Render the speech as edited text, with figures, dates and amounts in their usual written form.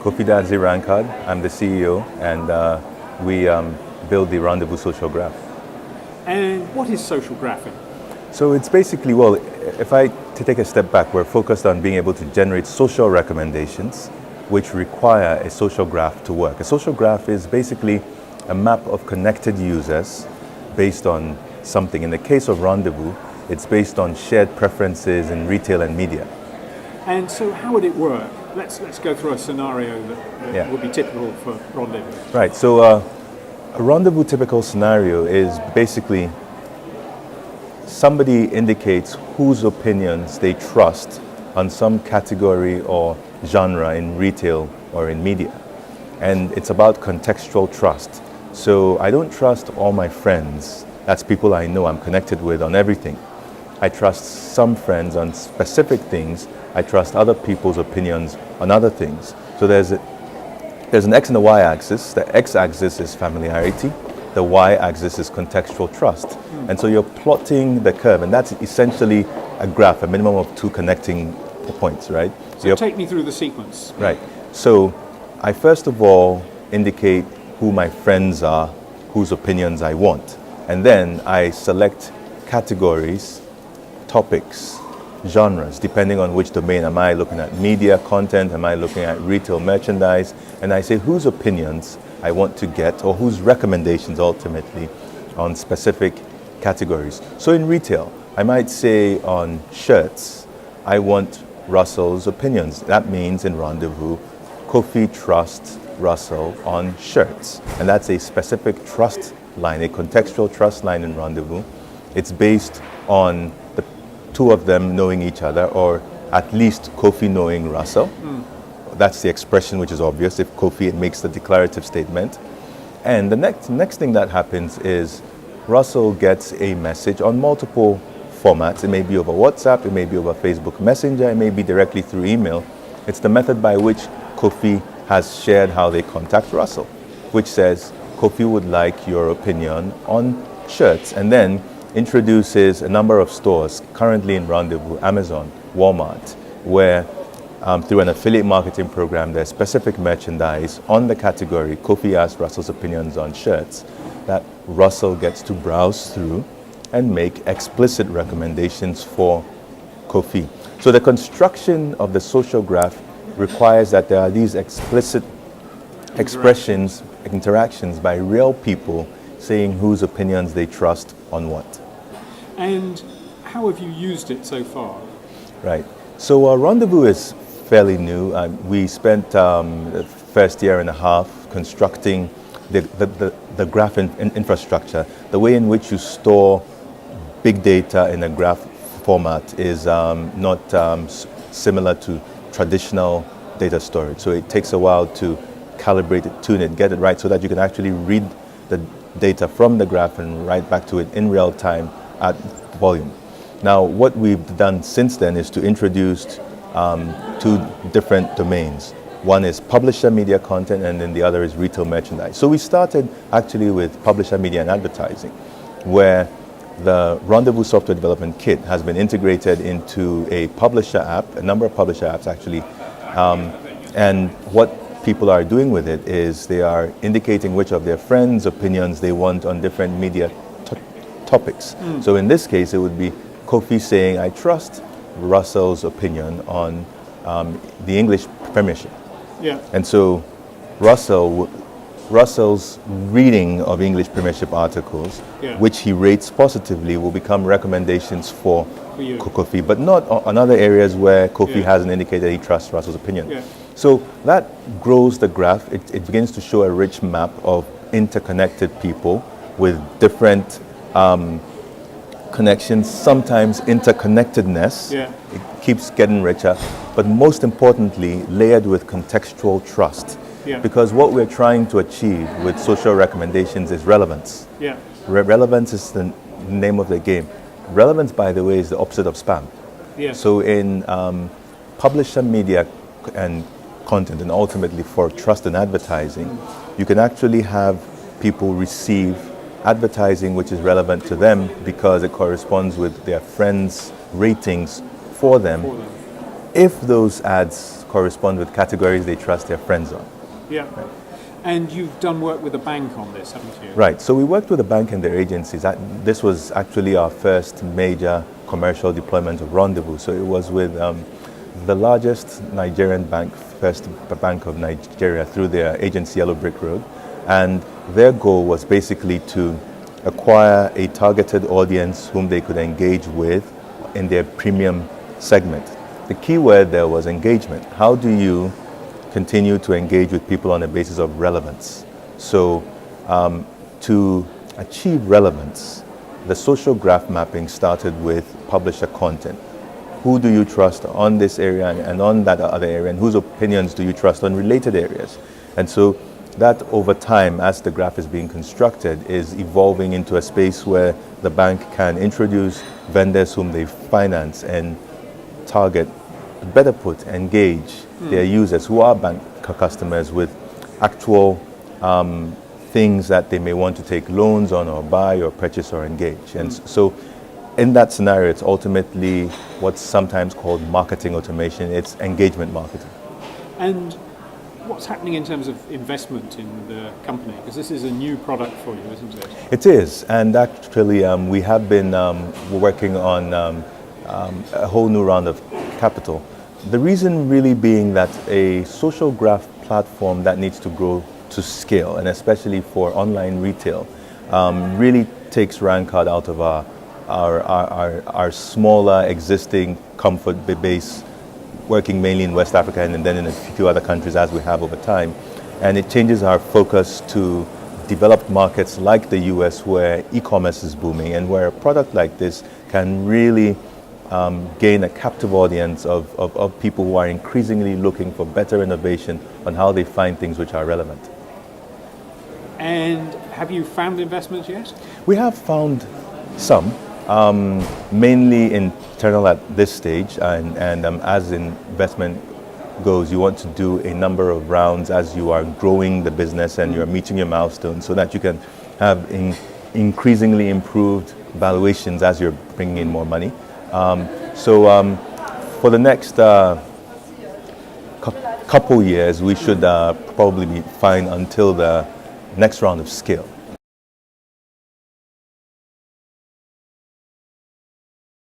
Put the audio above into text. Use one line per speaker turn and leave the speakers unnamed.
Kofi Dadzie, Rancard. I'm the CEO, and we build the Rendevous Social Graph.
And what is social graphing?
So it's basically, well, if I to take a step back, we're focused on being able to generate social recommendations which require a social graph to work. A social graph is basically a map of connected users based on something. In the case of Rendevous, it's based on shared preferences in retail and media.
And so how would it work? Let's go through a scenario that would be typical for Rendevous.
Right, so a Rendevous typical scenario is basically somebody indicates whose opinions they trust on some category or genre in retail or in media. And it's about contextual trust. So I don't trust all my friends. That's people I know I'm connected with on everything. I trust some friends on specific things. I trust other people's opinions on other things. So there's an X and a Y axis. The X axis is familiarity. The Y axis is contextual trust. And so you're plotting the curve, and that's essentially a graph, a minimum of two connecting points, right?
So take me through the sequence.
Right. So I first of all indicate who my friends are, whose opinions I want. And then I select categories, topics, genres, depending on which domain. Am I looking at media content? Am I looking at retail merchandise? And I say whose opinions I want to get, or whose recommendations ultimately on specific categories. So in retail, I might say on shirts, I want Russell's opinions. That means in Rendevous, Kofi trusts Russell on shirts. And that's a specific trust line, a contextual trust line in Rendevous. It's based on the two of them knowing each other, or at least Kofi knowing Russell. That's the expression which is obvious if Kofi makes the declarative statement. And the next thing that happens is Russell gets a message on multiple formats. It may be over WhatsApp, it may be over Facebook Messenger, it may be directly through email. It's the method by which Kofi has shared how they contact Russell, which says, Kofi would like your opinion on shirts, and then introduces a number of stores currently in Rendevous, Amazon, Walmart, where through an affiliate marketing program, there's specific merchandise on the category. Kofi asks Russell's opinions on shirts that Russell gets to browse through and make explicit recommendations for Kofi. So the construction of the social graph requires that there are these explicit expressions, interactions by real people saying whose opinions they trust on what.
And how have you used it so far?
Right. So Rendevous is fairly new. We spent the first year and a half constructing the graph infrastructure. The way in which you store big data in a graph format is not similar to traditional data storage. So it takes a while to calibrate it, tune it, get it right so that you can actually read the data from the graph and write back to it in real time at volume. Now, what we've done since then is to introduce two different domains. One is publisher media content, and then the other is retail merchandise. So we started actually with publisher media and advertising, where the Rendevous software development kit has been integrated into a publisher app, a number of publisher apps actually. And what people are doing with it is they are indicating which of their friends' opinions they want on different media topics. So in this case, it would be Kofi saying, I trust Russell's opinion on the English Premiership.
Yeah.
And so Russell's reading of English Premiership articles, which he rates positively, will become recommendations for Kofi, but not on other areas where Kofi hasn't indicated he trusts Russell's opinion.
Yeah.
So that grows the graph. It begins to show a rich map of interconnected people with different connections, sometimes interconnectedness.
Yeah.
It keeps getting richer, but most importantly, layered with contextual trust.
Yeah.
Because what we're trying to achieve with social recommendations is relevance.
Yeah.
Relevance is the name of the game. Relevance, by the way, is the opposite of spam.
Yeah.
So in publisher media and content, and ultimately for trust and advertising, you can actually have people receive advertising which is relevant to them because it corresponds with their friends' ratings for them. if those ads correspond with categories they trust their friends on.
Yeah. Right. And you've done work with a bank on this, haven't you?
Right. So we worked with a bank and their agencies. This was actually our first major commercial deployment of Rendevous. So it was with the largest Nigerian bank, First Bank of Nigeria, through their agency Yellow Brick Road. And their goal was basically to acquire a targeted audience whom they could engage with in their premium segment. The key word there was engagement. How do you continue to engage with people on the basis of relevance? So to achieve relevance, the social graph mapping started with publisher content. Who do you trust on this area and on that other area, and whose opinions do you trust on related areas? And so that over time, as the graph is being constructed, is evolving into a space where the bank can introduce vendors whom they finance and target, better put, engage their users who are bank customers with actual things that they may want to take loans on or buy or purchase or engage. And so in that scenario, it's ultimately what's sometimes called marketing automation. It's engagement marketing.
And what's happening in terms of investment in the company? Because this is a new product for you, isn't it?
It is. And actually, we have been working on a whole new round of capital. The reason really being that a social graph platform that needs to grow to scale, and especially for online retail, really takes Rancard out of our smaller existing comfort base, working mainly in West Africa and then in a few other countries as we have over time. And it changes our focus to developed markets like the US, where e-commerce is booming and where a product like this can really gain a captive audience of people who are increasingly looking for better innovation on how they find things which are relevant.
And have you found investments yet?
We have found some, mainly internal at this stage, and as investment goes, you want to do a number of rounds as you are growing the business and you're meeting your milestones so that you can have increasingly improved valuations as you're bringing in more money. So for the next couple years, we should probably be fine until the next round of scale.